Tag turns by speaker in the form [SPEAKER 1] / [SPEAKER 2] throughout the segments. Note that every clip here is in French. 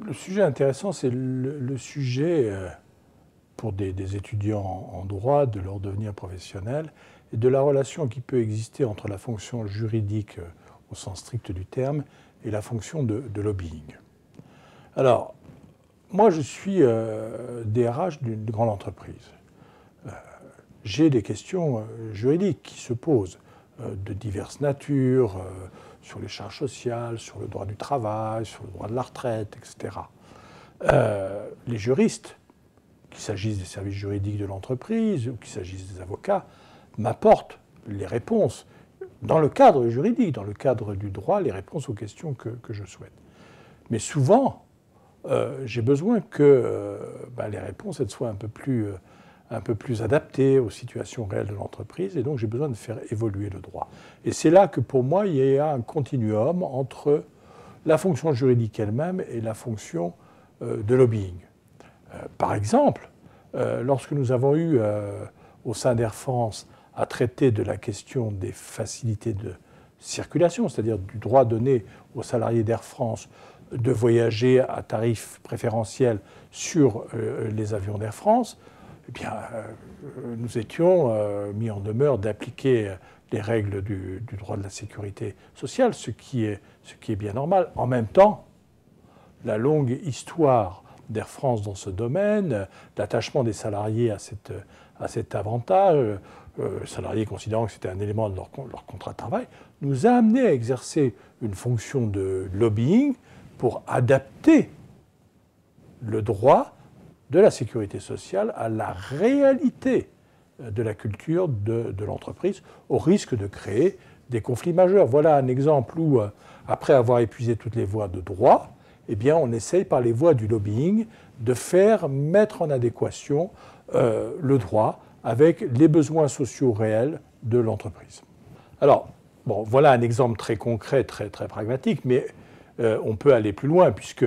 [SPEAKER 1] Le sujet intéressant, c'est le sujet, pour des étudiants en droit, de leur devenir professionnel, et de la relation qui peut exister entre la fonction juridique au sens strict du terme et la fonction de lobbying. Alors, moi je suis DRH d'une grande entreprise. J'ai des questions juridiques qui se posent de diverses natures, sur les charges sociales, sur le droit du travail, sur le droit de la retraite, etc. Les juristes, qu'il s'agisse des services juridiques de l'entreprise ou qu'il s'agisse des avocats, m'apportent les réponses dans le cadre juridique, dans le cadre du droit, les réponses aux questions que je souhaite. Mais souvent, j'ai besoin que les réponses elles soient un peu plus adaptées aux situations réelles de l'entreprise, et donc j'ai besoin de faire évoluer le droit. Et c'est là que pour moi, il y a un continuum entre la fonction juridique elle-même et la fonction de lobbying. Par exemple, lorsque nous avons eu au sein d'Air France à traiter de la question des facilités de circulation, c'est-à-dire du droit donné aux salariés d'Air France de voyager à tarif préférentiel sur les avions d'Air France, eh bien, nous étions mis en demeure d'appliquer les règles du droit de la sécurité sociale, ce qui est bien normal. En même temps, la longue histoire d'Air France dans ce domaine, l'attachement des salariés à cet avantage, les salariés considérant que c'était un élément de leur contrat de travail, nous a amené à exercer une fonction de lobbying pour adapter le droit de la sécurité sociale à la réalité de la culture de l'entreprise, au risque de créer des conflits majeurs. Voilà un exemple où, après avoir épuisé toutes les voies de droit, eh bien, on essaye par les voies du lobbying de faire mettre en adéquation le droit avec les besoins sociaux réels de l'entreprise. Alors, bon, voilà un exemple très concret, très pragmatique, mais on peut aller plus loin, puisque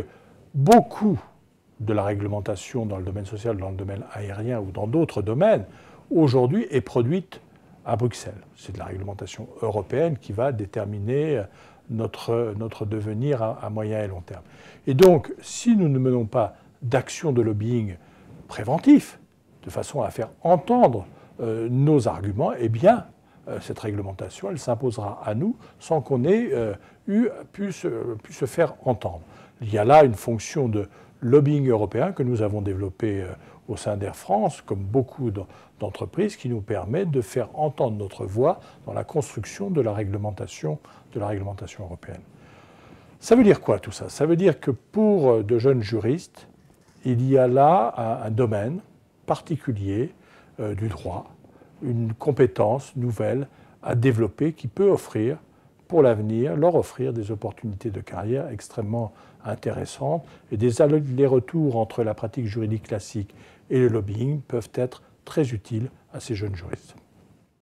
[SPEAKER 1] beaucoup de la réglementation dans le domaine social, dans le domaine aérien ou dans d'autres domaines, aujourd'hui est produite à Bruxelles. C'est de la réglementation européenne qui va déterminer notre devenir à moyen et long terme. Et donc, si nous ne menons pas d'action de lobbying préventif, de façon à faire entendre nos arguments, eh bien, cette réglementation, elle s'imposera à nous sans qu'on ait pu se faire entendre. Il y a là une fonction de lobbying européen que nous avons développée au sein d'Air France, comme beaucoup d'entreprises, qui nous permet de faire entendre notre voix dans la construction de la réglementation européenne. Ça veut dire quoi tout ça? Ça veut dire que pour de jeunes juristes, il y a là un domaine particulier du droit, une compétence nouvelle à développer qui peut offrir, pour l'avenir, leur offrir des opportunités de carrière extrêmement intéressantes, et des allers-retours entre la pratique juridique classique et le lobbying peuvent être très utiles à ces jeunes juristes.